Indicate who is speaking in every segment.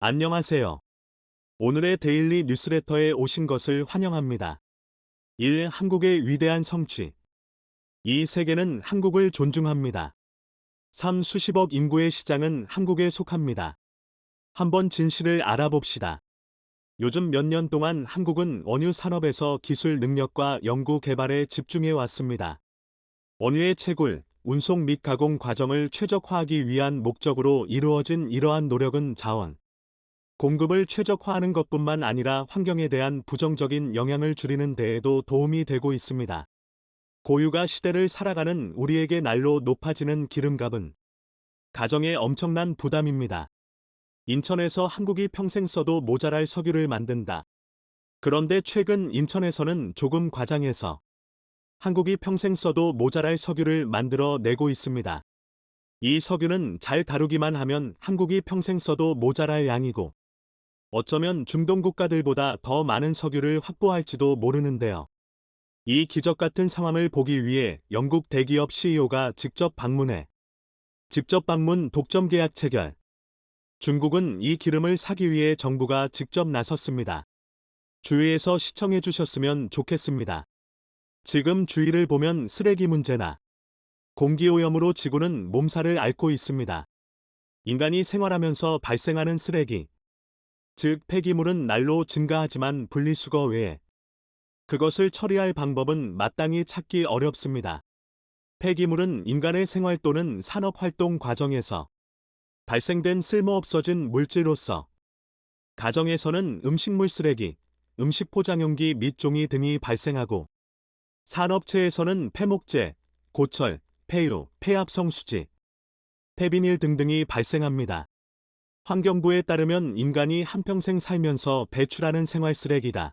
Speaker 1: 안녕하세요. 오늘의 데일리 뉴스레터에 오신 것을 환영합니다. 1. 한국의 위대한 성취. 2. 세계는 한국을 존중합니다. 3. 수십억 인구의 시장은 한국에 속합니다. 한번 진실을 알아봅시다. 요즘 몇 년 동안 한국은 원유 산업에서 기술 능력과 연구 개발에 집중해 왔습니다. 원유의 채굴, 운송 및 가공 과정을 최적화하기 위한 목적으로 이루어진 이러한 노력은 자원 공급을 최적화하는 것뿐만 아니라 환경에 대한 부정적인 영향을 줄이는 데에도 도움이 되고 있습니다. 고유가 시대를 살아가는 우리에게 날로 높아지는 기름값은 가정에 엄청난 부담입니다. 인천에서 한국이 평생 써도 모자랄 석유를 만든다. 그런데 최근 인천에서는 조금 과장해서 한국이 평생 써도 모자랄 석유를 만들어 내고 있습니다. 이 석유는 잘 다루기만 하면 한국이 평생 써도 모자랄 양이고 어쩌면 중동 국가들보다 더 많은 석유를 확보할지도 모르는데요. 이 기적 같은 상황을 보기 위해 영국 대기업 CEO가 직접 방문 독점 계약 체결. 중국은 이 기름을 사기 위해 정부가 직접 나섰습니다. 주위에서 시청해 주셨으면 좋겠습니다. 지금 주위를 보면 쓰레기 문제나 공기오염으로 지구는 몸살을 앓고 있습니다. 인간이 생활하면서 발생하는 쓰레기, 즉 폐기물은 날로 증가하지만 분리수거 외에 그것을 처리할 방법은 마땅히 찾기 어렵습니다. 폐기물은 인간의 생활 또는 산업활동 과정에서 발생된 쓸모없어진 물질로서 가정에서는 음식물 쓰레기, 음식 포장용기 및 종이 등이 발생하고 산업체에서는 폐목재, 고철, 폐유, 폐합성수지, 폐비닐 등등이 발생합니다. 환경부에 따르면 인간이 한평생 살면서 배출하는 생활 쓰레기가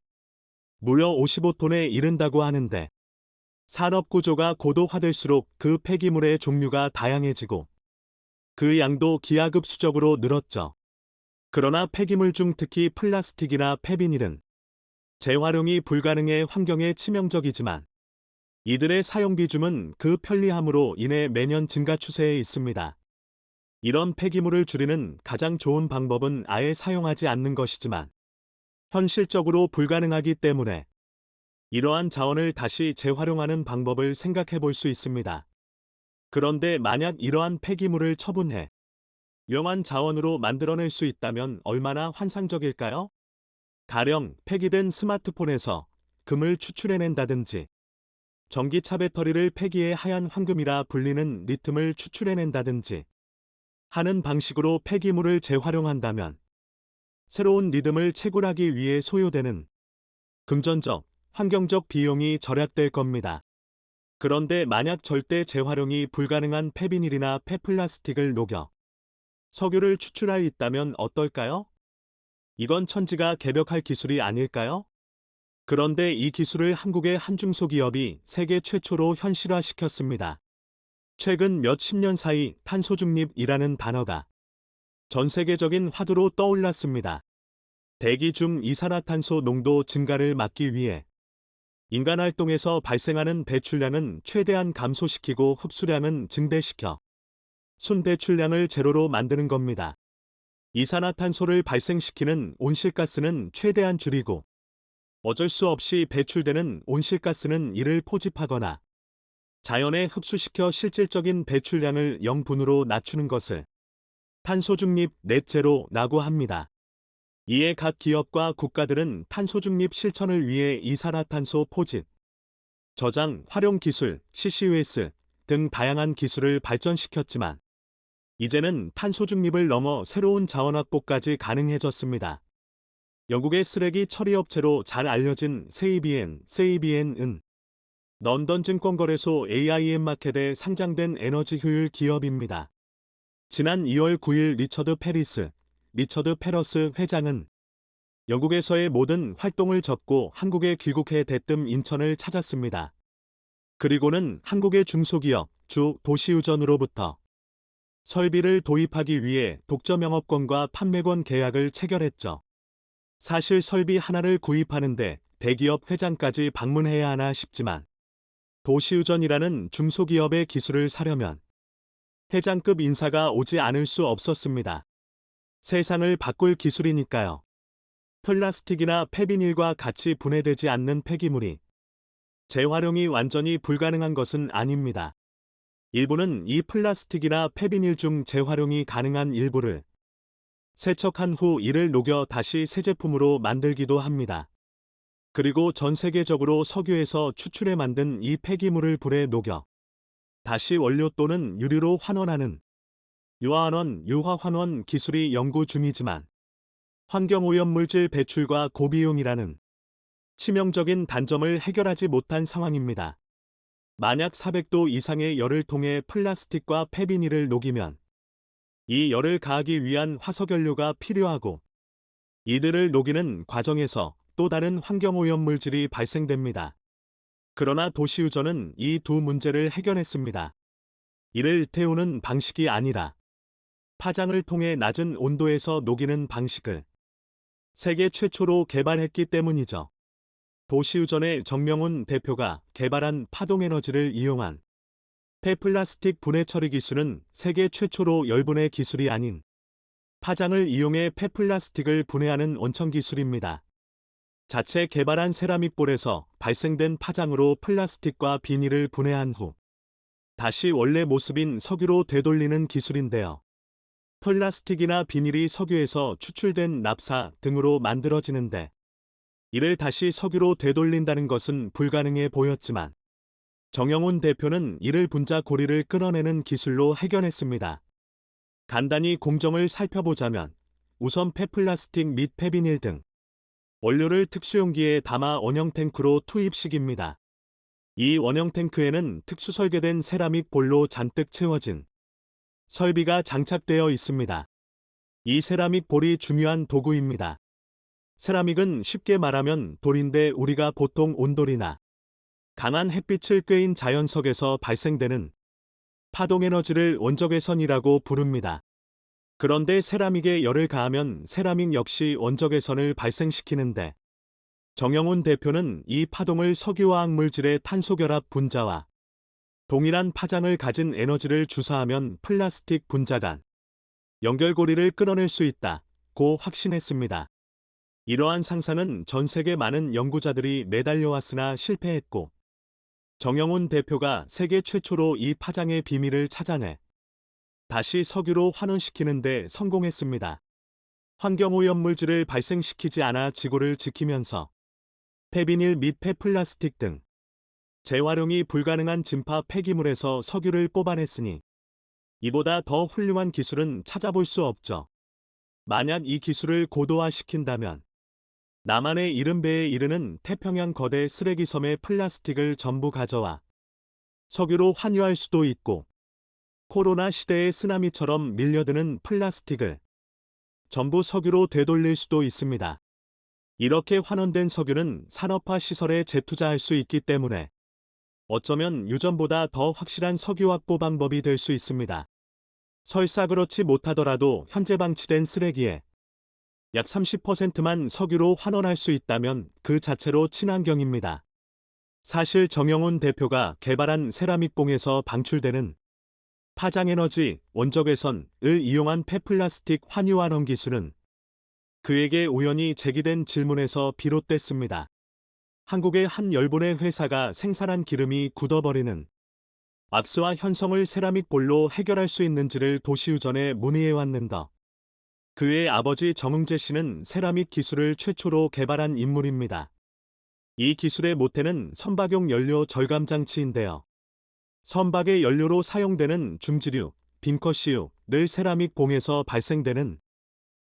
Speaker 1: 무려 55톤에 이른다고 하는데 산업 구조가 고도화될수록 그 폐기물의 종류가 다양해지고 그 양도 기하급수적으로 늘었죠. 그러나 폐기물 중 특히 플라스틱이나 폐비닐은 재활용이 불가능해 환경에 치명적이지만 이들의 사용 비중은 그 편리함으로 인해 매년 증가 추세에 있습니다. 이런 폐기물을 줄이는 가장 좋은 방법은 아예 사용하지 않는 것이지만 현실적으로 불가능하기 때문에 이러한 자원을 다시 재활용하는 방법을 생각해 볼 수 있습니다. 그런데 만약 이러한 폐기물을 처분해 영한 자원으로 만들어낼 수 있다면 얼마나 환상적일까요? 가령 폐기된 스마트폰에서 금을 추출해낸다든지 전기차 배터리를 폐기해 하얀 황금이라 불리는 리튬을 추출해낸다든지 하는 방식으로 폐기물을 재활용한다면 새로운 리듬을 채굴하기 위해 소요되는 금전적, 환경적 비용이 절약될 겁니다. 그런데 만약 절대 재활용이 불가능한 폐비닐이나 폐플라스틱을 녹여 석유를 추출할 수 있다면 어떨까요? 이건 천지가 개벽할 기술이 아닐까요? 그런데 이 기술을 한국의 한 중소기업이 세계 최초로 현실화시켰습니다. 최근 몇십 년 사이 탄소중립이라는 단어가 전 세계적인 화두로 떠올랐습니다. 대기 중 이산화탄소 농도 증가를 막기 위해 인간 활동에서 발생하는 배출량은 최대한 감소시키고 흡수량은 증대시켜 순배출량을 제로로 만드는 겁니다. 이산화탄소를 발생시키는 온실가스는 최대한 줄이고 어쩔 수 없이 배출되는 온실가스는 이를 포집하거나 자연에 흡수시켜 실질적인 배출량을 0분으로 낮추는 것을 탄소중립 넷제로라고 합니다. 이에 각 기업과 국가들은 탄소중립 실천을 위해 이산화탄소 포집, 저장, 활용 기술, CCUS 등 다양한 기술을 발전시켰지만 이제는 탄소중립을 넘어 새로운 자원 확보까지 가능해졌습니다. 영국의 쓰레기 처리 업체로 잘 알려진 세이비엔은 런던 증권거래소 AIM 마켓에 상장된 에너지 효율 기업입니다. 지난 2월 9일 리처드 페러스 회장은 영국에서의 모든 활동을 접고 한국에 귀국해 대뜸 인천을 찾았습니다. 그리고는 한국의 중소기업 도시유전으로부터 설비를 도입하기 위해 독점 영업권과 판매권 계약을 체결했죠. 사실 설비 하나를 구입하는데 대기업 회장까지 방문해야 하나 싶지만 도시유전이라는 중소기업의 기술을 사려면 회장급 인사가 오지 않을 수 없었습니다. 세상을 바꿀 기술이니까요. 플라스틱이나 폐비닐과 같이 분해되지 않는 폐기물이 재활용이 완전히 불가능한 것은 아닙니다. 일부는 이 플라스틱이나 폐비닐 중 재활용이 가능한 일부를 세척한 후 이를 녹여 다시 새 제품으로 만들기도 합니다. 그리고 전 세계적으로 석유에서 추출해 만든 이 폐기물을 불에 녹여 다시 원료 또는 유리로 환원하는 유화환원, 유화환원 기술이 연구 중이지만 환경오염물질 배출과 고비용이라는 치명적인 단점을 해결하지 못한 상황입니다. 만약 400도 이상의 열을 통해 플라스틱과 폐비닐을 녹이면 이 열을 가하기 위한 화석연료가 필요하고 이들을 녹이는 과정에서 또 다른 환경오염물질이 발생됩니다. 그러나 도시유전은 이 두 문제를 해결했습니다. 이를 태우는 방식이 아니라 파장을 통해 낮은 온도에서 녹이는 방식을 세계 최초로 개발했기 때문이죠. 도시유전의 정명훈 대표가 개발한 파동에너지를 이용한 폐플라스틱 분해 처리 기술은 세계 최초로 열분해 기술이 아닌 파장을 이용해 폐플라스틱을 분해하는 원천 기술입니다. 자체 개발한 세라믹볼에서 발생된 파장으로 플라스틱과 비닐을 분해한 후 다시 원래 모습인 석유로 되돌리는 기술인데요. 플라스틱이나 비닐이 석유에서 추출된 납사 등으로 만들어지는데 이를 다시 석유로 되돌린다는 것은 불가능해 보였지만 정영훈 대표는 이를 분자 고리를 끊어내는 기술로 해결했습니다. 간단히 공정을 살펴보자면 우선 폐플라스틱 및 폐비닐 등 원료를 특수용기에 담아 원형 탱크로 투입식입니다. 이 원형 탱크에는 특수 설계된 세라믹 볼로 잔뜩 채워진 설비가 장착되어 있습니다. 이 세라믹 볼이 중요한 도구입니다. 세라믹은 쉽게 말하면 돌인데 우리가 보통 온돌이나 강한 햇빛을 쬐인 자연석에서 발생되는 파동에너지를 원적외선이라고 부릅니다. 그런데 세라믹에 열을 가하면 세라믹 역시 원적외선을 발생시키는데 정영훈 대표는 이 파동을 석유화학 물질의 탄소결합 분자와 동일한 파장을 가진 에너지를 주사하면 플라스틱 분자 간 연결고리를 끊어낼 수 있다고 확신했습니다. 이러한 상상은 전 세계 많은 연구자들이 매달려왔으나 실패했고 정영훈 대표가 세계 최초로 이 파장의 비밀을 찾아내 다시 석유로 환원시키는 데 성공했습니다. 환경오염물질을 발생시키지 않아 지구를 지키면서 폐비닐 및 폐플라스틱 등 재활용이 불가능한 진파 폐기물에서 석유를 뽑아냈으니 이보다 더 훌륭한 기술은 찾아볼 수 없죠. 만약 이 기술을 고도화시킨다면 남한의 70배에 이르는 태평양 거대 쓰레기섬의 플라스틱을 전부 가져와 석유로 환유할 수도 있고 코로나 시대의 쓰나미처럼 밀려드는 플라스틱을 전부 석유로 되돌릴 수도 있습니다. 이렇게 환원된 석유는 산업화 시설에 재투자할 수 있기 때문에 어쩌면 유전보다 더 확실한 석유 확보 방법이 될 수 있습니다. 설사 그렇지 못하더라도 현재 방치된 쓰레기에 약 30%만 석유로 환원할 수 있다면 그 자체로 친환경입니다. 사실 정영훈 대표가 개발한 세라믹봉에서 방출되는 파장에너지, 원적외선을 이용한 폐플라스틱 환유환원 기술은 그에게 우연히 제기된 질문에서 비롯됐습니다. 한국의 한 열분해 회사가 생산한 기름이 굳어버리는 왁스와 현성을 세라믹 볼로 해결할 수 있는지를 도시유전에 문의해왔는다. 그의 아버지 정응재 씨는 세라믹 기술을 최초로 개발한 인물입니다. 이 기술의 모태는 선박용 연료 절감 장치인데요. 선박의 연료로 사용되는 중지류, 빈커시유를 세라믹 봉에서 발생되는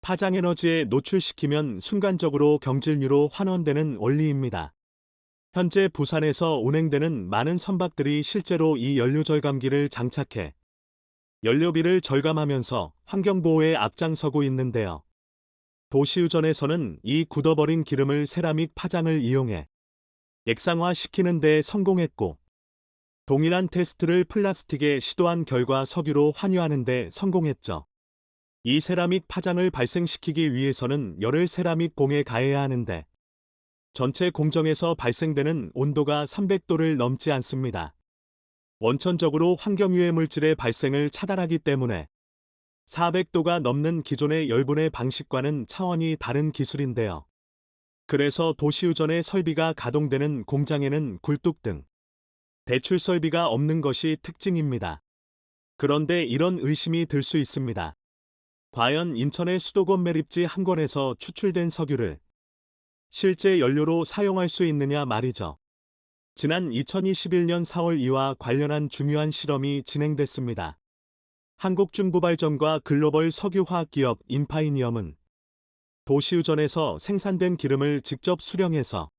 Speaker 1: 파장에너지에 노출시키면 순간적으로 경질유로 환원되는 원리입니다. 현재 부산에서 운행되는 많은 선박들이 실제로 이 연료 절감기를 장착해 연료비를 절감하면서 환경보호에 앞장서고 있는데요. 도시유전에서는 이 굳어버린 기름을 세라믹 파장을 이용해 액상화시키는 데 성공했고 동일한 테스트를 플라스틱에 시도한 결과 석유로 환유하는 데 성공했죠. 이 세라믹 파장을 발생시키기 위해서는 열을 세라믹 봉에 가해야 하는데 전체 공정에서 발생되는 온도가 300도를 넘지 않습니다. 원천적으로 환경유해 물질의 발생을 차단하기 때문에 400도가 넘는 기존의 열분해 방식과는 차원이 다른 기술인데요. 그래서 도시유전의 설비가 가동되는 공장에는 굴뚝 등 배출 설비가 없는 것이 특징입니다. 그런데 이런 의심이 들 수 있습니다. 과연 인천의 수도권 매립지 한 곳에서 추출된 석유를 실제 연료로 사용할 수 있느냐 말이죠. 지난 2021년 4월 이와 관련한 중요한 실험이 진행됐습니다. 한국중부발전과 글로벌 석유화학기업 인파이니엄은 도시유전에서 생산된 기름을 직접 수령해서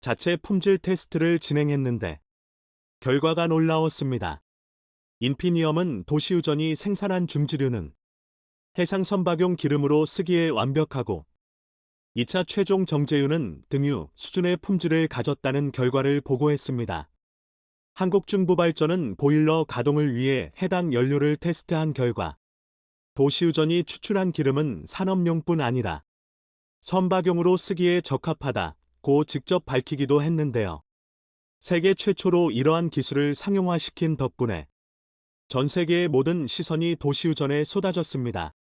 Speaker 1: 자체 품질 테스트를 진행했는데 결과가 놀라웠습니다. 인피니엄은 도시유전이 생산한 중지류는 해상 선박용 기름으로 쓰기에 완벽하고 2차 최종 정제유는 등유 수준의 품질을 가졌다는 결과를 보고했습니다. 한국중부발전은 보일러 가동을 위해 해당 연료를 테스트한 결과 도시유전이 추출한 기름은 산업용뿐 아니라 선박용으로 쓰기에 적합하다고 직접 밝히기도 했는데요. 세계 최초로 이러한 기술을 상용화시킨 덕분에 전 세계의 모든 시선이 도시유전에 쏟아졌습니다.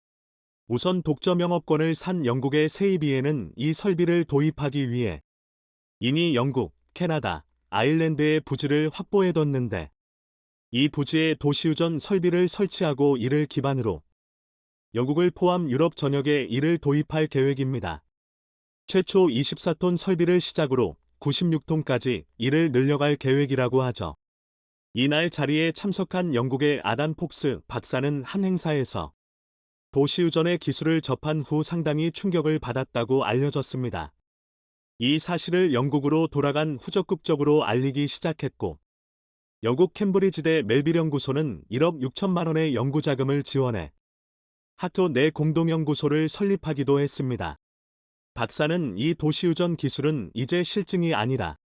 Speaker 1: 우선 독점 영업권을 산 영국의 세이비에는 이 설비를 도입하기 위해 이미 영국, 캐나다, 아일랜드의 부지를 확보해뒀는데 이 부지에 도시유전 설비를 설치하고 이를 기반으로 영국을 포함 유럽 전역에 이를 도입할 계획입니다. 최초 24톤 설비를 시작으로 96톤까지 이를 늘려갈 계획이라고 하죠. 이날 자리에 참석한 영국의 아단 폭스 박사는 한 행사에서 도시유전의 기술을 접한 후 상당히 충격을 받았다고 알려졌습니다. 이 사실을 영국으로 돌아간 후 적극적으로 알리기 시작했고 영국 캠브리지대 멜빌 연구소는 1억 6천만 원의 연구자금을 지원해 학교 내 공동연구소를 설립하기도 했습니다. 박사는 이 도시유전 기술은 이제 실증이 아니라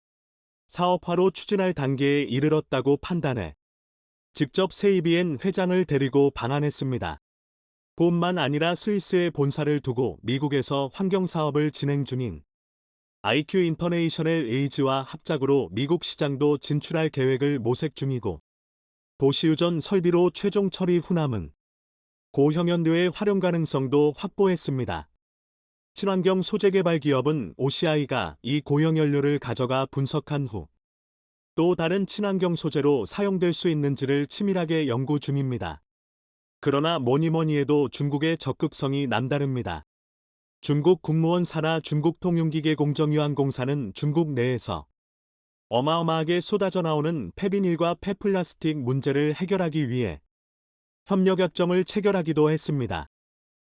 Speaker 1: 사업화로 추진할 단계에 이르렀다고 판단해 직접 세이비엔 회장을 데리고 방한했습니다. 뿐만 아니라 스위스에 본사를 두고 미국에서 환경사업을 진행 중인 IQ 인터내셔널 에이지와 합작으로 미국 시장도 진출할 계획을 모색 중이고 도시유전 설비로 최종 처리 후 남은 고형연료의 활용 가능성도 확보했습니다. 친환경 소재 개발 기업은 OCI가 이 고형연료를 가져가 분석한 후 또 다른 친환경 소재로 사용될 수 있는지를 치밀하게 연구 중입니다. 그러나 뭐니 해도 중국의 적극성이 남다릅니다. 중국 국무원 산하 중국통용기계공정유한공사는 중국 내에서 어마어마하게 쏟아져 나오는 폐비닐과 폐플라스틱 문제를 해결하기 위해 협력약정을 체결하기도 했습니다.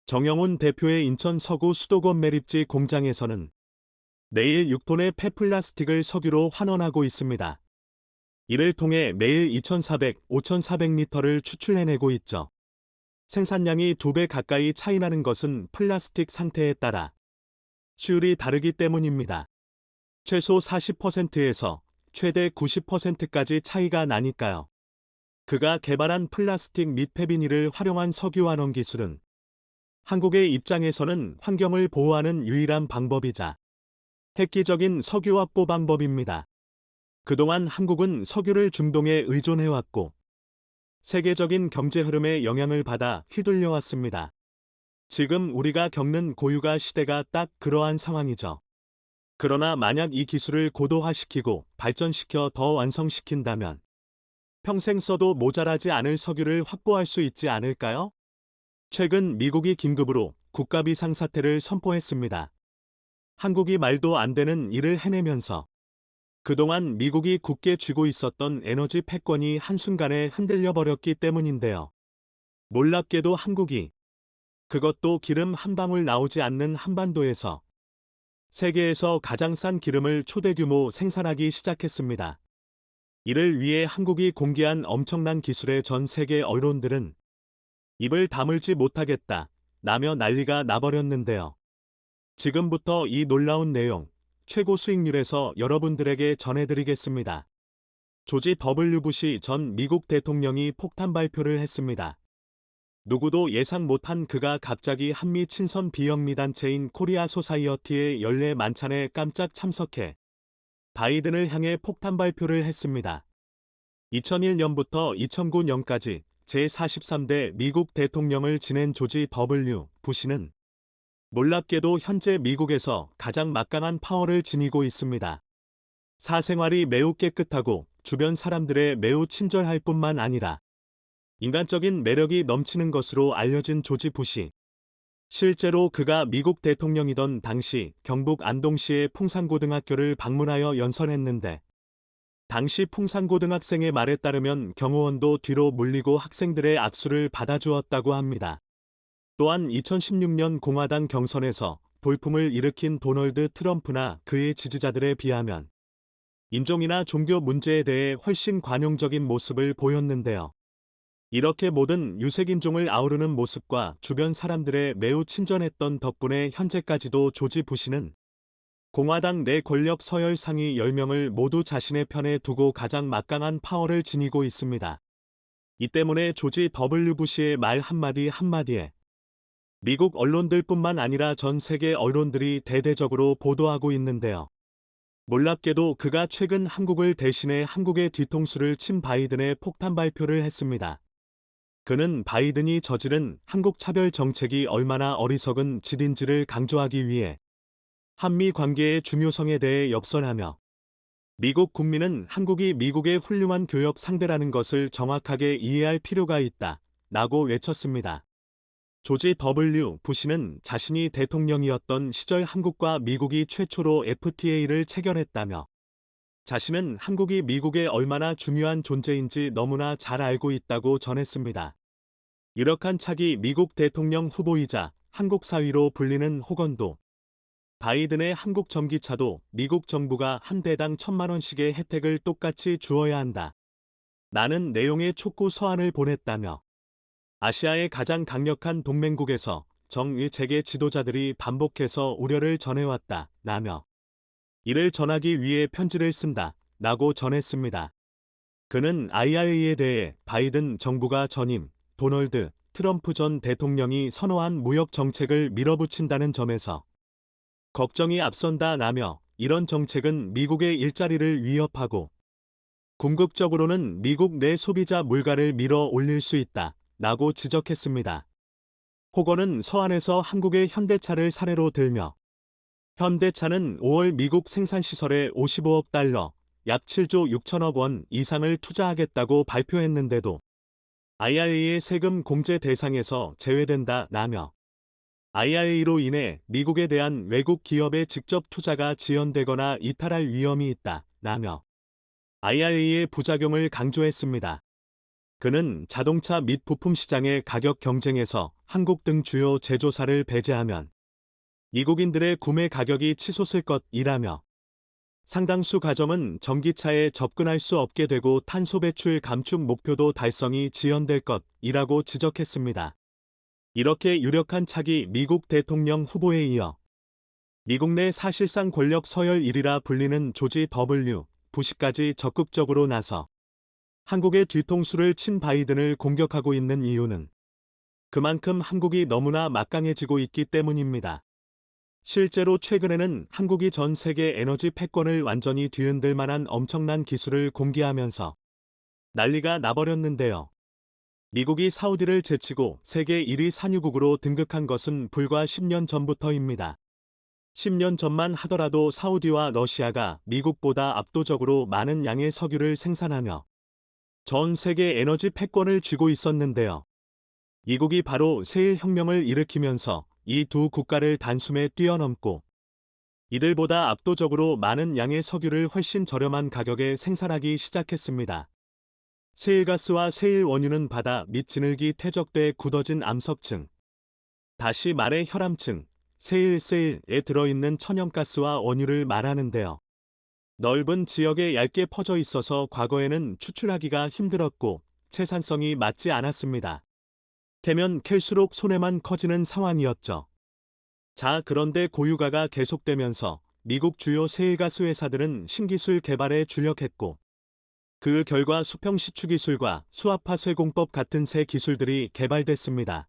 Speaker 1: 정영훈 대표의 인천 서구 수도권 매립지 공장에서는 매일 6톤의 폐플라스틱을 석유로 환원하고 있습니다. 이를 통해 매일 2,400, 5,400리터를 추출해내고 있죠. 생산량이 2배 가까이 차이 나는 것은 플라스틱 상태에 따라 수율이 다르기 때문입니다. 최소 40%에서 최대 90%까지 차이가 나니까요. 그가 개발한 플라스틱 및 폐비닐을 활용한 석유 환원 기술은 한국의 입장에서는 환경을 보호하는 유일한 방법이자 획기적인 석유 확보 방법입니다. 그동안 한국은 석유를 중동에 의존해왔고 세계적인 경제 흐름에 영향을 받아 휘둘려왔습니다. 지금 우리가 겪는 고유가 시대가 딱 그러한 상황이죠. 그러나 만약 이 기술을 고도화시키고 발전시켜 더 완성시킨다면 평생 써도 모자라지 않을 석유를 확보할 수 있지 않을까요? 최근 미국이 긴급으로 국가 비상사태를 선포했습니다. 한국이 말도 안 되는 일을 해내면서 그동안 미국이 굳게 쥐고 있었던 에너지 패권이 한순간에 흔들려 버렸기 때문인데요. 놀랍게도 한국이 그것도 기름 한 방울 나오지 않는 한반도에서 세계에서 가장 싼 기름을 초대규모 생산하기 시작했습니다. 이를 위해 한국이 공개한 엄청난 기술에 전 세계 언론들은 입을 다물지 못하겠다 라며 난리가 나버렸는데요. 지금부터 이 놀라운 내용 최고 수익률에서 여러분들에게 전해드리겠습니다. 조지 W. 부시 전 미국 대통령이 폭탄 발표를 했습니다. 누구도 예상 못한 그가 갑자기 한미 친선 비영리단체인 코리아 소사이어티의 연례 만찬에 깜짝 참석해 바이든을 향해 폭탄 발표를 했습니다. 2001년부터 2009년까지 제43대 미국 대통령을 지낸 조지 W. 부시는 놀랍게도 현재 미국에서 가장 막강한 파워를 지니고 있습니다. 사생활이 매우 깨끗하고 주변 사람들에 매우 친절할 뿐만 아니라 인간적인 매력이 넘치는 것으로 알려진 조지 부시. 실제로 그가 미국 대통령이던 당시 경북 안동시의 풍산고등학교를 방문하여 연설했는데 당시 풍산고등학생의 말에 따르면 경호원도 뒤로 물리고 학생들의 악수를 받아주었다고 합니다. 또한 2016년 공화당 경선에서 돌풍을 일으킨 도널드 트럼프나 그의 지지자들에 비하면 인종이나 종교 문제에 대해 훨씬 관용적인 모습을 보였는데요. 이렇게 모든 유색인종을 아우르는 모습과 주변 사람들의 매우 친절했던 덕분에 현재까지도 조지 부시는 공화당 내 권력 서열 상위 10명을 모두 자신의 편에 두고 가장 막강한 파워를 지니고 있습니다. 이 때문에 조지 W. 부시의 말 한마디 한마디에 미국 언론들뿐만 아니라 전 세계 언론들이 대대적으로 보도하고 있는데요. 놀랍게도 그가 최근 한국을 대신해 한국의 뒤통수를 친 바이든의 폭탄 발표를 했습니다. 그는 바이든이 저지른 한국 차별 정책이 얼마나 어리석은 짓인지를 강조하기 위해 한미 관계의 중요성에 대해 역설하며 미국 국민은 한국이 미국의 훌륭한 교역 상대라는 것을 정확하게 이해할 필요가 있다 라고 외쳤습니다. 조지 W. 부시는 자신이 대통령이었던 시절 한국과 미국이 최초로 FTA를 체결했다며 자신은 한국이 미국에 얼마나 중요한 존재인지 너무나 잘 알고 있다고 전했습니다. 이러한 차기 미국 대통령 후보이자 한국 사위로 불리는 호건도 바이든의 한국 전기차도 미국 정부가 한 대당 1,000만 원씩의 혜택을 똑같이 주어야 한다. 라는 내용의 촉구 서한을 보냈다며 아시아의 가장 강력한 동맹국에서 정의체계 지도자들이 반복해서 우려를 전해왔다. 라며 이를 전하기 위해 편지를 쓴다. 라고 전했습니다. 그는 IRA에 대해 바이든 정부가 전임 도널드 트럼프 전 대통령이 선호한 무역 정책을 밀어붙인다는 점에서 걱정이 앞선다 라며 이런 정책은 미국의 일자리를 위협하고 궁극적으로는 미국 내 소비자 물가를 밀어 올릴 수 있다 라고 지적했습니다. 호건은 서한에서 한국의 현대차를 사례로 들며 현대차는 5월 미국 생산시설에 55억 달러, 약 7조 6천억 원 이상을 투자하겠다고 발표했는데도 IRA의 세금 공제 대상에서 제외된다 라며 IRA로 인해 미국에 대한 외국 기업의 직접 투자가 지연되거나 이탈할 위험이 있다 라며 IRA의 부작용을 강조했습니다. 그는 자동차 및 부품 시장의 가격 경쟁에서 한국 등 주요 제조사를 배제하면 미국인들의 구매 가격이 치솟을 것이라며 상당수 가점은 전기차에 접근할 수 없게 되고 탄소 배출 감축 목표도 달성이 지연될 것이라고 지적했습니다. 이렇게 유력한 차기 미국 대통령 후보에 이어 미국 내 사실상 권력 서열 1위라 불리는 조지 W. 부시까지 적극적으로 나서 한국의 뒤통수를 친 바이든을 공격하고 있는 이유는 그만큼 한국이 너무나 막강해지고 있기 때문입니다. 실제로 최근에는 한국이 전 세계 에너지 패권을 완전히 뒤흔들 만한 엄청난 기술을 공개하면서 난리가 나버렸는데요. 미국이 사우디를 제치고 세계 1위 산유국으로 등극한 것은 불과 10년 전부터입니다. 10년 전만 하더라도 사우디와 러시아가 미국보다 압도적으로 많은 양의 석유를 생산하며 전 세계 에너지 패권을 쥐고 있었는데요. 미국이 바로 세일 혁명을 일으키면서 이 두 국가를 단숨에 뛰어넘고 이들보다 압도적으로 많은 양의 석유를 훨씬 저렴한 가격에 생산하기 시작했습니다. 세일가스와 세일 원유는 바다 및 진흙이 퇴적돼 굳어진 암석층, 다시 말해 혈암층, 세일에 들어있는 천연가스와 원유를 말하는데요. 넓은 지역에 얇게 퍼져 있어서 과거에는 추출하기가 힘들었고 채산성이 맞지 않았습니다. 캐면 캘수록 손해만 커지는 상황이었죠. 자, 그런데 고유가가 계속되면서 미국 주요 세일가스 회사들은 신기술 개발에 주력했고 그 결과 수평 시추 기술과 수압화 쇄공법 같은 새 기술들이 개발됐습니다.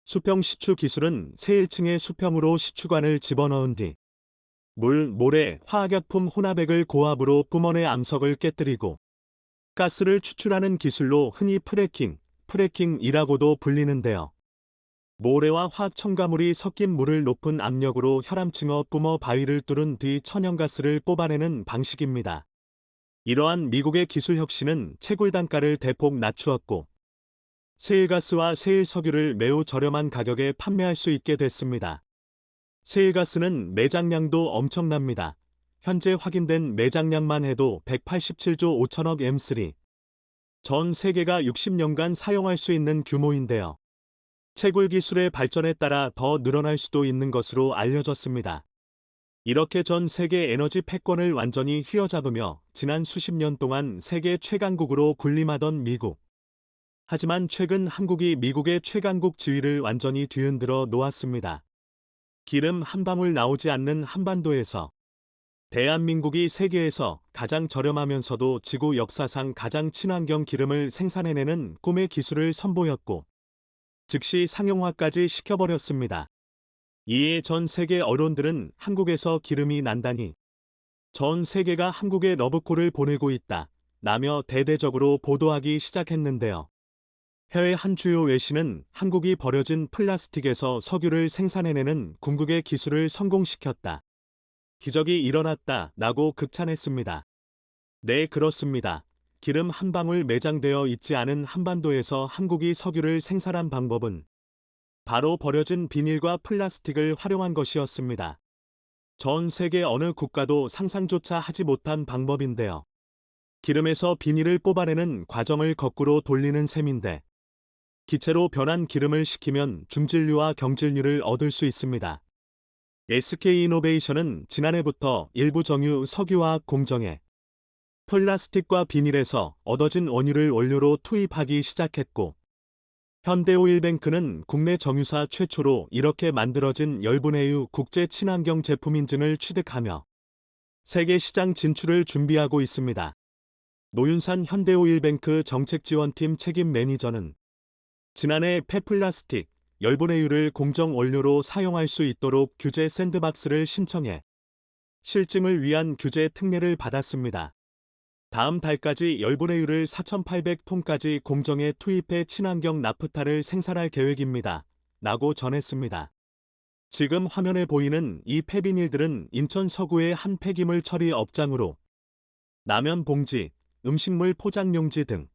Speaker 1: 수평 시추 기술은 세일층의 수평으로 시추관을 집어넣은 뒤 물, 모래, 화학약품 혼합액을 고압으로 뿜어내 암석을 깨뜨리고 가스를 추출하는 기술로 흔히 프래킹, 프래킹이라고도 불리는데요. 모래와 화학 첨가물이 섞인 물을 높은 압력으로 혈암층어 뿜어 바위를 뚫은 뒤 천연가스를 뽑아내는 방식입니다. 이러한 미국의 기술 혁신은 채굴 단가를 대폭 낮추었고 세일가스와 세일석유를 매우 저렴한 가격에 판매할 수 있게 됐습니다. 세일가스는 매장량도 엄청납니다. 현재 확인된 매장량만 해도 187조 5천억 M3. 전 세계가 60년간 사용할 수 있는 규모인데요. 채굴 기술의 발전에 따라 더 늘어날 수도 있는 것으로 알려졌습니다. 이렇게 전 세계 에너지 패권을 완전히 휘어잡으며 지난 수십 년 동안 세계 최강국으로 군림하던 미국. 하지만 최근 한국이 미국의 최강국 지위를 완전히 뒤흔들어 놓았습니다. 기름 한 방울 나오지 않는 한반도에서 대한민국이 세계에서 가장 저렴하면서도 지구 역사상 가장 친환경 기름을 생산해내는 꿈의 기술을 선보였고 즉시 상용화까지 시켜버렸습니다. 이에 전 세계 언론들은 한국에서 기름이 난다니 전 세계가 한국에 러브콜을 보내고 있다 라며 대대적으로 보도하기 시작했는데요. 해외 한 주요 외신은 한국이 버려진 플라스틱에서 석유를 생산해내는 궁극의 기술을 성공시켰다. 기적이 일어났다 라고 극찬했습니다. 네, 그렇습니다. 기름 한 방울 매장되어 있지 않은 한반도에서 한국이 석유를 생산한 방법은 바로 버려진 비닐과 플라스틱을 활용한 것이었습니다. 전 세계 어느 국가도 상상조차 하지 못한 방법인데요. 기름에서 비닐을 뽑아내는 과정을 거꾸로 돌리는 셈인데 기체로 변한 기름을 식히면 중질류와 경질류를 얻을 수 있습니다. SK이노베이션은 지난해부터 일부 정유 석유화학 공정에 플라스틱과 비닐에서 얻어진 원유를 원료로 투입하기 시작했고 현대오일뱅크는 국내 정유사 최초로 이렇게 만들어진 열분해유 국제 친환경 제품 인증을 취득하며 세계 시장 진출을 준비하고 있습니다. 노윤산 현대오일뱅크 정책지원팀 책임 매니저는 지난해 폐플라스틱, 열분해유를 공정 원료로 사용할 수 있도록 규제 샌드박스를 신청해 실증을 위한 규제 특례를 받았습니다. 다음 달까지 열분해유를 4,800톤까지 공정에 투입해 친환경 나프타를 생산할 계획입니다. 라고 전했습니다. 지금 화면에 보이는 이 폐비닐들은 인천 서구의 한 폐기물 처리 업장으로 라면 봉지, 음식물 포장용지 등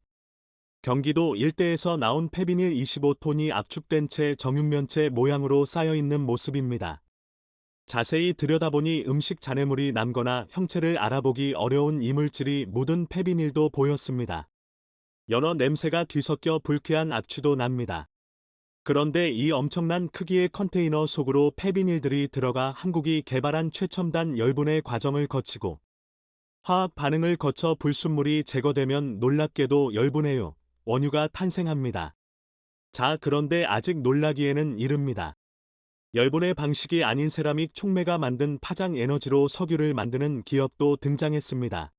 Speaker 1: 경기도 일대에서 나온 폐비닐 25톤이 압축된 채 정육면체 모양으로 쌓여 있는 모습입니다. 자세히 들여다보니 음식 잔해물이 남거나 형체를 알아보기 어려운 이물질이 묻은 폐비닐도 보였습니다. 연어 냄새가 뒤섞여 불쾌한 악취도 납니다. 그런데 이 엄청난 크기의 컨테이너 속으로 폐비닐들이 들어가 한국이 개발한 최첨단 열분해 과정을 거치고 화학 반응을 거쳐 불순물이 제거되면 놀랍게도 열분해유, 원유가 탄생합니다. 자, 그런데 아직 놀라기에는 이릅니다. 열분해 방식이 아닌 세라믹 촉매가 만든 파장 에너지로 석유를 만드는 기업도 등장했습니다.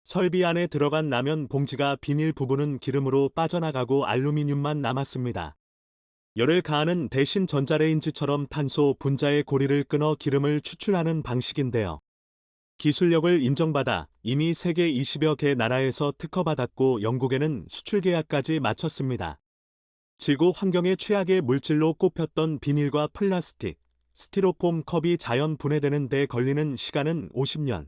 Speaker 1: 설비 안에 들어간 라면 봉지가 비닐 부분은 기름으로 빠져나가고 알루미늄만 남았습니다. 열을 가하는 대신 전자레인지처럼 탄소 분자의 고리를 끊어 기름을 추출하는 방식인데요. 기술력을 인정받아 이미 세계 20여 개 나라에서 특허받았고 영국에는 수출 계약까지 마쳤습니다. 지구 환경에 최악의 물질로 꼽혔던 비닐과 플라스틱, 스티로폼 컵이 자연 분해되는 데 걸리는 시간은 50년.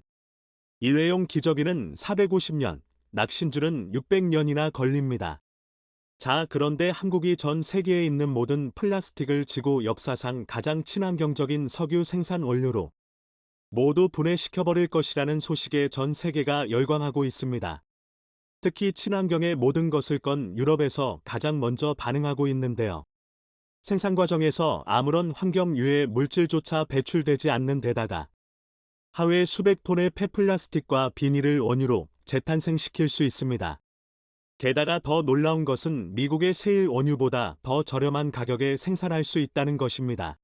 Speaker 1: 일회용 기저귀는 450년, 낚싯줄은 600년이나 걸립니다. 자, 그런데 한국이 전 세계에 있는 모든 플라스틱을 지구 역사상 가장 친환경적인 석유 생산 원료로 모두 분해시켜버릴 것이라는 소식에 전 세계가 열광하고 있습니다. 특히 친환경의 모든 것을 건 유럽에서 가장 먼저 반응하고 있는데요. 생산 과정에서 아무런 환경 유해 물질조차 배출되지 않는 데다가 하루에 수백 톤의 폐플라스틱과 비닐을 원유로 재탄생시킬 수 있습니다. 게다가 더 놀라운 것은 미국의 세일 원유보다 더 저렴한 가격에 생산할 수 있다는 것입니다.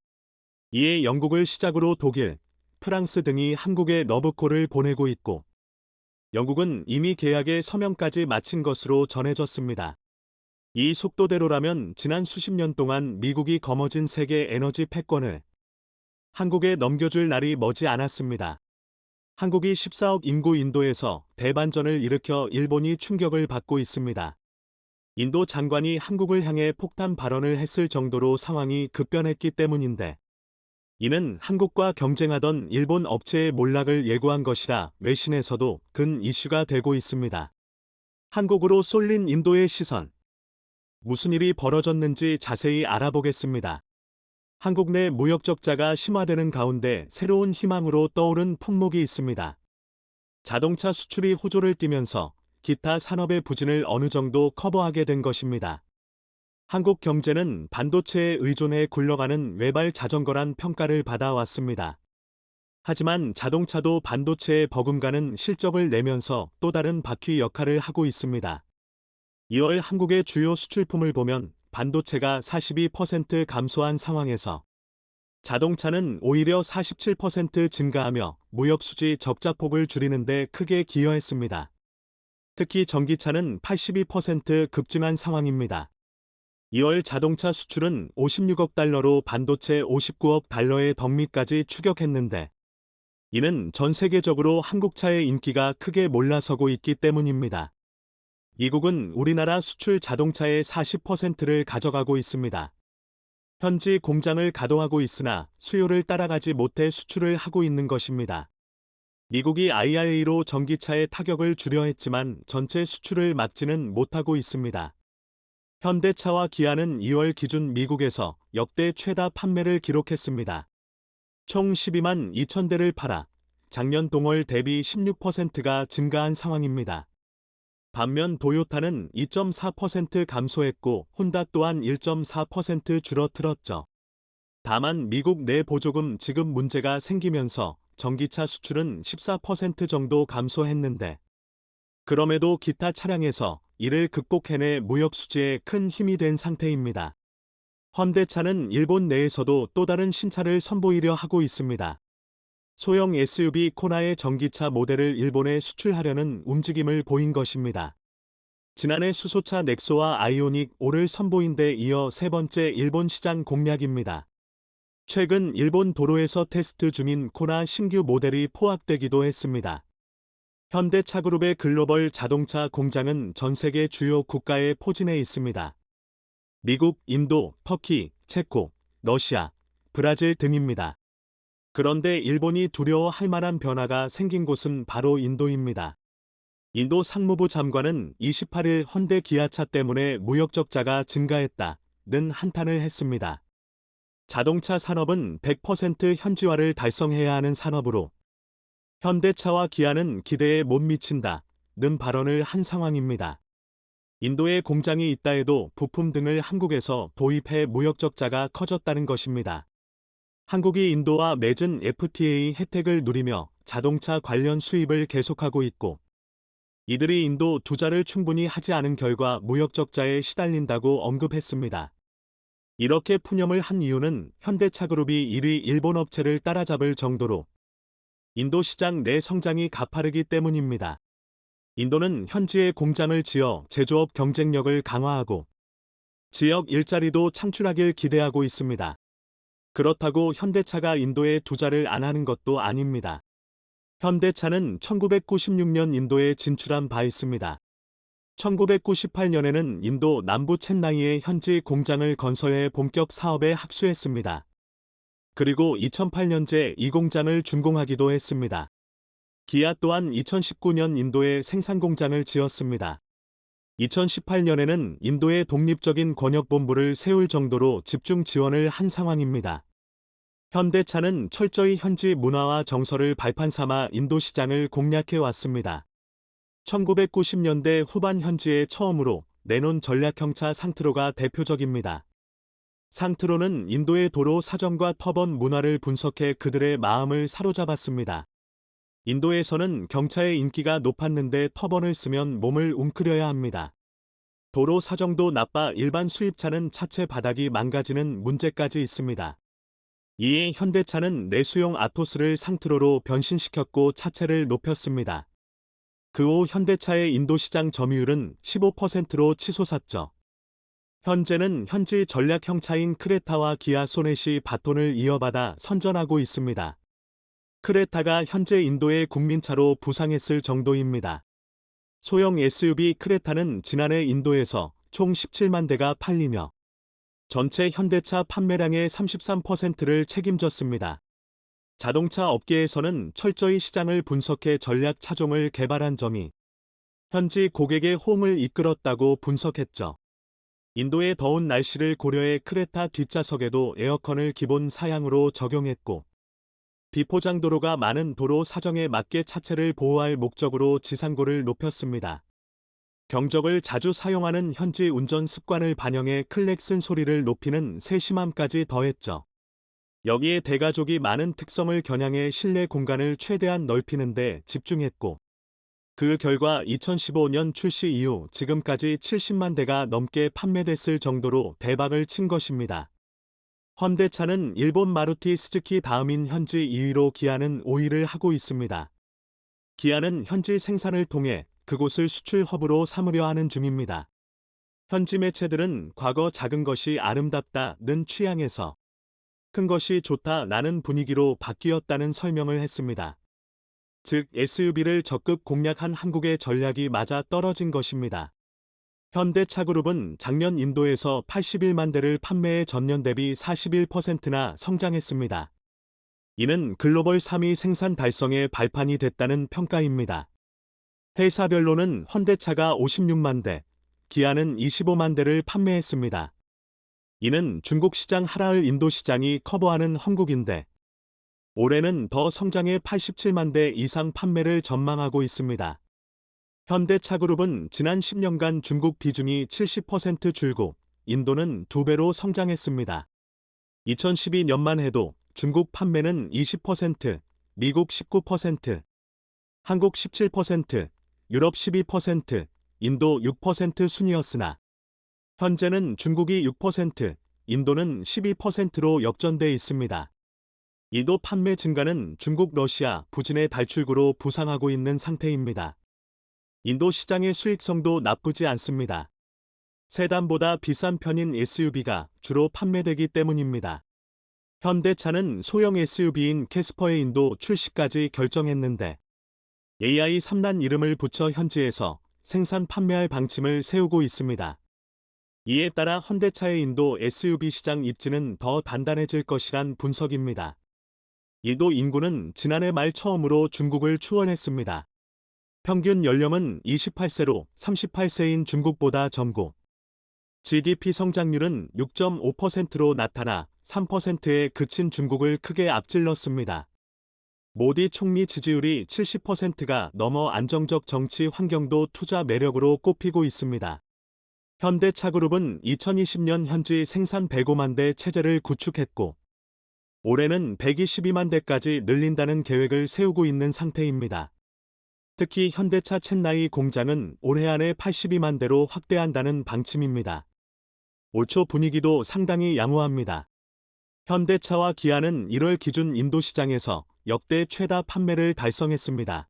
Speaker 1: 이에 영국을 시작으로 독일, 프랑스 등이 한국에 러브콜을 보내고 있고 영국은 이미 계약의 서명까지 마친 것으로 전해졌습니다. 이 속도대로라면 지난 수십 년 동안 미국이 거머쥔 세계 에너지 패권을 한국에 넘겨줄 날이 머지 않았습니다. 한국이 14억 인구 인도에서 대반전을 일으켜 일본이 충격을 받고 있습니다. 인도 장관이 한국을 향해 폭탄 발언을 했을 정도로 상황이 급변했기 때문인데, 이는 한국과 경쟁하던 일본 업체의 몰락을 예고한 것이라 외신에서도 근 이슈가 되고 있습니다. 한국으로 쏠린 인도의 시선. 무슨 일이 벌어졌는지 자세히 알아보겠습니다. 한국 내 무역 적자가 심화되는 가운데 새로운 희망으로 떠오른 품목이 있습니다. 자동차 수출이 호조를 띠면서 기타 산업의 부진을 어느 정도 커버하게 된 것입니다. 한국 경제는 반도체에 의존해 굴러가는 외발 자전거란 평가를 받아왔습니다. 하지만 자동차도 반도체에 버금가는 실적을 내면서 또 다른 바퀴 역할을 하고 있습니다. 2월 한국의 주요 수출품을 보면 반도체가 42% 감소한 상황에서 자동차는 오히려 47% 증가하며 무역수지 적자폭을 줄이는 데 크게 기여했습니다. 특히 전기차는 82% 급증한 상황입니다. 2월 자동차 수출은 56억 달러로 반도체 59억 달러의 덕미까지 추격했는데, 이는 전 세계적으로 한국차의 인기가 크게 몰라서고 있기 때문입니다. 미국은 우리나라 수출 자동차의 40%를 가져가고 있습니다. 현지 공장을 가동하고 있으나 수요를 따라가지 못해 수출을 하고 있는 것입니다. 미국이 IRA로 전기차의 타격을 주려 했지만 전체 수출을 막지는 못하고 있습니다. 현대차와 기아는 2월 기준 미국에서 역대 최다 판매를 기록했습니다. 총 12만 2천 대를 팔아 작년 동월 대비 16%가 증가한 상황입니다. 반면 도요타는 2.4% 감소했고 혼다 또한 1.4% 줄어들었죠. 다만 미국 내 보조금 지급 문제가 생기면서 전기차 수출은 14% 정도 감소했는데, 그럼에도 기타 차량에서 이를 극복해내 무역 수지에 큰 힘이 된 상태입니다. 현대차는 일본 내에서도 또 다른 신차를 선보이려 하고 있습니다. 소형 SUV 코나의 전기차 모델을 일본에 수출하려는 움직임을 보인 것입니다. 지난해 수소차 넥소와 아이오닉 5를 선보인 데 이어 세 번째 일본 시장 공략입니다. 최근 일본 도로에서 테스트 중인 코나 신규 모델이 포악되기도 했습니다. 현대차그룹의 글로벌 자동차 공장은 전 세계 주요 국가에 포진해 있습니다. 미국, 인도, 터키, 체코, 러시아, 브라질 등입니다. 그런데 일본이 두려워할 만한 변화가 생긴 곳은 바로 인도입니다. 인도 상무부 장관은 28일 현대 기아차 때문에 무역 적자가 증가했다는 한탄을 했습니다. 자동차 산업은 100% 현지화를 달성해야 하는 산업으로 현대차와 기아는 기대에 못 미친다는 발언을 한 상황입니다. 인도에 공장이 있다 해도 부품 등을 한국에서 도입해 무역 적자가 커졌다는 것입니다. 한국이 인도와 맺은 FTA 혜택을 누리며 자동차 관련 수입을 계속하고 있고, 이들이 인도 투자를 충분히 하지 않은 결과 무역 적자에 시달린다고 언급했습니다. 이렇게 푸념을 한 이유는 현대차그룹이 1위 일본 업체를 따라잡을 정도로 인도 시장 내 성장이 가파르기 때문입니다. 인도는 현지에 공장을 지어 제조업 경쟁력을 강화하고 지역 일자리도 창출하길 기대하고 있습니다. 그렇다고 현대차가 인도에 투자를 안 하는 것도 아닙니다. 현대차는 1996년 인도에 진출한 바 있습니다. 1998년에는 인도 남부 챈나이에 현지 공장을 건설해 본격 사업에 합수했습니다. 그리고 2008년째 이 공장을 준공하기도 했습니다. 기아 또한 2019년 인도에 생산 공장을 지었습니다. 2018년에는 인도에 독립적인 권역본부를 세울 정도로 집중 지원을 한 상황입니다. 현대차는 철저히 현지 문화와 정서를 발판 삼아 인도 시장을 공략해 왔습니다. 1990년대 후반 현지에 처음으로 내놓은 전략형차 상트로가 대표적입니다. 상트로는 인도의 도로 사정과 터번 문화를 분석해 그들의 마음을 사로잡았습니다. 인도에서는 경차의 인기가 높았는데 터번을 쓰면 몸을 웅크려야 합니다. 도로 사정도 나빠 일반 수입차는 차체 바닥이 망가지는 문제까지 있습니다. 이에 현대차는 내수용 아토스를 상트로로 변신시켰고 차체를 높였습니다. 그 후 현대차의 인도 시장 점유율은 15%로 치솟았죠. 현재는 현지 전략형차인 크레타와 기아 소넷이 바톤을 이어받아 선전하고 있습니다. 크레타가 현재 인도의 국민차로 부상했을 정도입니다. 소형 SUV 크레타는 지난해 인도에서 총 17만 대가 팔리며 전체 현대차 판매량의 33%를 책임졌습니다. 자동차 업계에서는 철저히 시장을 분석해 전략 차종을 개발한 점이 현지 고객의 호응을 이끌었다고 분석했죠. 인도의 더운 날씨를 고려해 크레타 뒷좌석에도 에어컨을 기본 사양으로 적용했고, 비포장도로가 많은 도로 사정에 맞게 차체를 보호할 목적으로 지상고를 높였습니다. 경적을 자주 사용하는 현지 운전 습관을 반영해 클렉슨 소리를 높이는 세심함까지 더했죠. 여기에 대가족이 많은 특성을 겨냥해 실내 공간을 최대한 넓히는 데 집중했고, 그 결과 2015년 출시 이후 지금까지 70만 대가 넘게 판매됐을 정도로 대박을 친 것입니다. 현대차는 일본 마루티 스즈키 다음인 현지 2위로 기아는 5위를 하고 있습니다. 기아는 현지 생산을 통해 그곳을 수출 허브로 삼으려 하는 중입니다. 현지 매체들은 과거 작은 것이 아름답다는 취향에서 큰 것이 좋다라는 분위기로 바뀌었다는 설명을 했습니다. 즉 SUV를 적극 공략한 한국의 전략이 맞아 떨어진 것입니다. 현대차그룹은 작년 인도에서 81만 대를 판매해 전년 대비 41%나 성장했습니다. 이는 글로벌 3위 생산 달성의 발판이 됐다는 평가입니다. 회사별로는 현대차가 56만 대, 기아는 25만 대를 판매했습니다. 이는 중국 시장 하락을 인도 시장이 커버하는 한국인데, 올해는 더 성장해 87만 대 이상 판매를 전망하고 있습니다. 현대차그룹은 지난 10년간 중국 비중이 70% 줄고 인도는 2배로 성장했습니다. 2012년만 해도 중국 판매는 20%, 미국 19%, 한국 17%, 유럽 12%, 인도 6% 순이었으나 현재는 중국이 6%, 인도는 12%로 역전돼 있습니다. 인도 판매 증가는 중국 러시아 부진의 달출구로 부상하고 있는 상태입니다. 인도 시장의 수익성도 나쁘지 않습니다. 세단보다 비싼 편인 SUV가 주로 판매되기 때문입니다. 현대차는 소형 SUV인 캐스퍼의 인도 출시까지 결정했는데 AI 3란 이름을 붙여 현지에서 생산 판매할 방침을 세우고 있습니다. 이에 따라 현대차의 인도 SUV 시장 입지는 더 단단해질 것이란 분석입니다. 인도 인구는 지난해 말 처음으로 중국을 추월했습니다. 평균 연령은 28세로 38세인 중국보다 젊고 GDP 성장률은 6.5%로 나타나 3%에 그친 중국을 크게 앞질렀습니다. 모디 총리 지지율이 70%가 넘어 안정적 정치 환경도 투자 매력으로 꼽히고 있습니다. 현대차그룹은 2020년 현지 생산 105만 대 체제를 구축했고 올해는 122만 대까지 늘린다는 계획을 세우고 있는 상태입니다. 특히 현대차 첸나이 공장은 올해 안에 82만 대로 확대한다는 방침입니다. 올 초 분위기도 상당히 양호합니다. 현대차와 기아는 1월 기준 인도 시장에서 역대 최다 판매를 달성했습니다.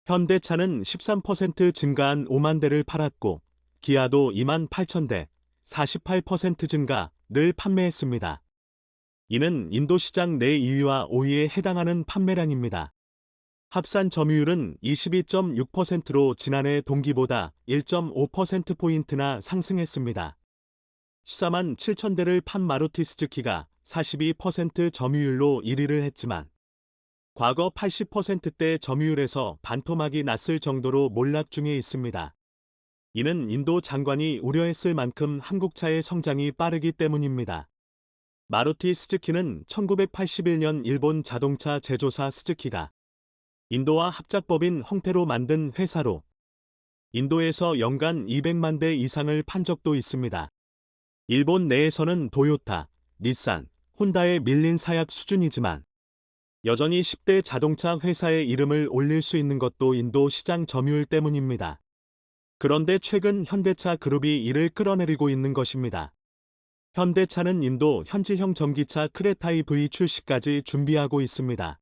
Speaker 1: 현대차는 13% 증가한 5만 대를 팔았고 기아도 2만 8천 대, 48% 증가를 판매했습니다. 이는 인도 시장 내 2위와 5위에 해당하는 판매량입니다. 합산 점유율은 22.6%로 지난해 동기보다 1.5%포인트나 상승했습니다. 14만 7천 대를 판 마루티 스즈키가 42% 점유율로 1위를 했지만 과거 80%대 점유율에서 반토막이 났을 정도로 몰락 중에 있습니다. 이는 인도 장관이 우려했을 만큼 한국차의 성장이 빠르기 때문입니다. 마루티 스즈키는 1981년 일본 자동차 제조사 스즈키가 인도와 합작법인 형태로 만든 회사로 인도에서 연간 200만 대 이상을 판 적도 있습니다. 일본 내에서는 도요타, 닛산, 혼다에 밀린 사약 수준이지만 여전히 10대 자동차 회사의 이름을 올릴 수 있는 것도 인도 시장 점유율 때문입니다. 그런데 최근 현대차 그룹이 이를 끌어내리고 있는 것입니다. 현대차는 인도 현지형 전기차 크레타 EV 출시까지 준비하고 있습니다.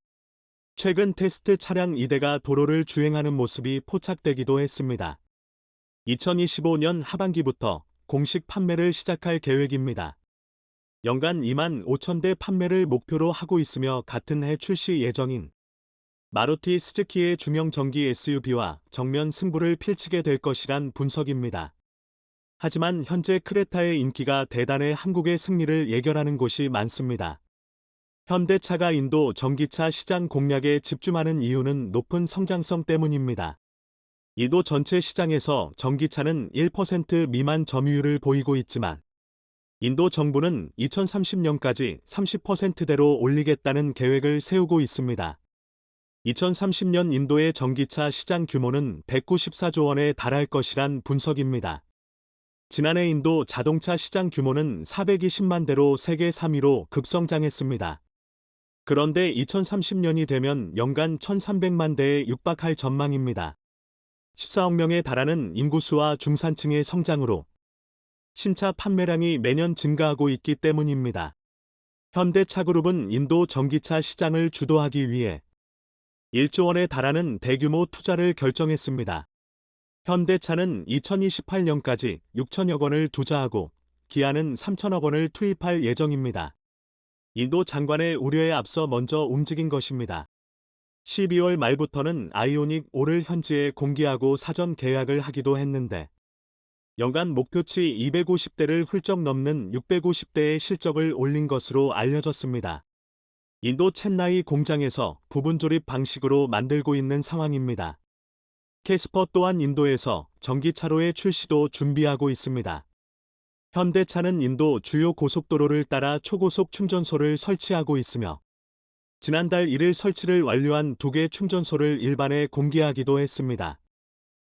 Speaker 1: 최근 테스트 차량 2대가 도로를 주행하는 모습이 포착되기도 했습니다. 2025년 하반기부터 공식 판매를 시작할 계획입니다. 연간 2만 5천 대 판매를 목표로 하고 있으며 같은 해 출시 예정인 마루티 스즈키의 중형 전기 SUV와 정면 승부를 펼치게 될 것이란 분석입니다. 하지만 현재 크레타의 인기가 대단해 한국의 승리를 예견하는 곳이 많습니다. 현대차가 인도 전기차 시장 공략에 집중하는 이유는 높은 성장성 때문입니다. 인도 전체 시장에서 전기차는 1% 미만 점유율을 보이고 있지만 인도 정부는 2030년까지 30%대로 올리겠다는 계획을 세우고 있습니다. 2030년 인도의 전기차 시장 규모는 194조 원에 달할 것이란 분석입니다. 지난해 인도 자동차 시장 규모는 420만 대로 세계 3위로 급성장했습니다. 그런데 2030년이 되면 연간 1,300만 대에 육박할 전망입니다. 14억 명에 달하는 인구수와 중산층의 성장으로 신차 판매량이 매년 증가하고 있기 때문입니다. 현대차그룹은 인도 전기차 시장을 주도하기 위해 1조 원에 달하는 대규모 투자를 결정했습니다. 현대차는 2028년까지 6천억 원을 투자하고 기아는 3천억 원을 투입할 예정입니다. 인도 장관의 우려에 앞서 먼저 움직인 것입니다. 12월 말부터는 아이오닉 5를 현지에 공개하고 사전 계약을 하기도 했는데 연간 목표치 250대를 훌쩍 넘는 650대의 실적을 올린 것으로 알려졌습니다. 인도 첸나이 공장에서 부분 조립 방식으로 만들고 있는 상황입니다. 캐스퍼 또한 인도에서 전기차로의 출시도 준비하고 있습니다. 현대차는 인도 주요 고속도로를 따라 초고속 충전소를 설치하고 있으며 지난달 1일 설치를 완료한 2개 충전소를 일반에 공개하기도 했습니다.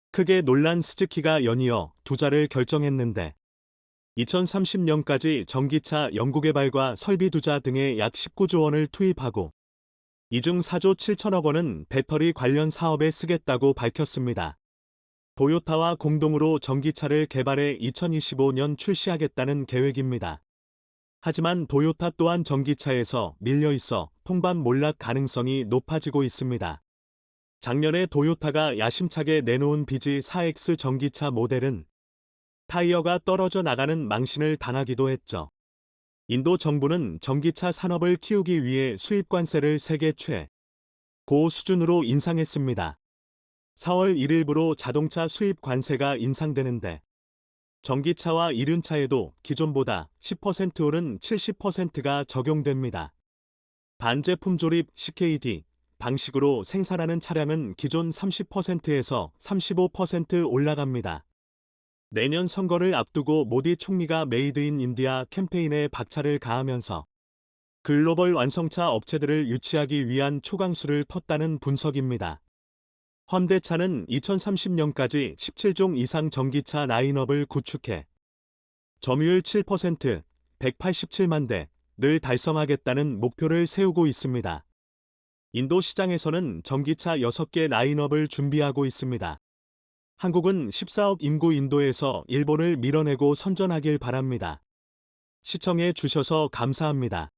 Speaker 1: 크게 놀란 스즈키가 연이어 투자를 결정했는데 2030년까지 전기차 연구개발과 설비 투자 등에 약 19조 원을 투입하고 이 중 4조 7천억 원은 배터리 관련 사업에 쓰겠다고 밝혔습니다. 도요타와 공동으로 전기차를 개발해 2025년 출시하겠다는 계획입니다. 하지만 도요타 또한 전기차에서 밀려 있어 통반 몰락 가능성이 높아지고 있습니다. 작년에 도요타가 야심차게 내놓은 BZ4X 전기차 모델은 타이어가 떨어져 나가는 망신을 당하기도 했죠. 인도 정부는 전기차 산업을 키우기 위해 수입 관세를 세계 최고 수준으로 인상했습니다. 4월 1일부로 자동차 수입 관세가 인상되는데 전기차와 이륜차에도 기존보다 10% 오른 70%가 적용됩니다. 반제품 조립 CKD 방식으로 생산하는 차량은 기존 30%에서 35% 올라갑니다. 내년 선거를 앞두고 모디 총리가 메이드 인 인디아 캠페인에 박차를 가하면서 글로벌 완성차 업체들을 유치하기 위한 초강수를 텄다는 분석입니다. 현대차는 2030년까지 17종 이상 전기차 라인업을 구축해 점유율 7%, 187만 대를 달성하겠다는 목표를 세우고 있습니다. 인도 시장에서는 전기차 6개 라인업을 준비하고 있습니다. 한국은 14억 인구 인도에서 일본을 밀어내고 선전하길 바랍니다. 시청해 주셔서 감사합니다.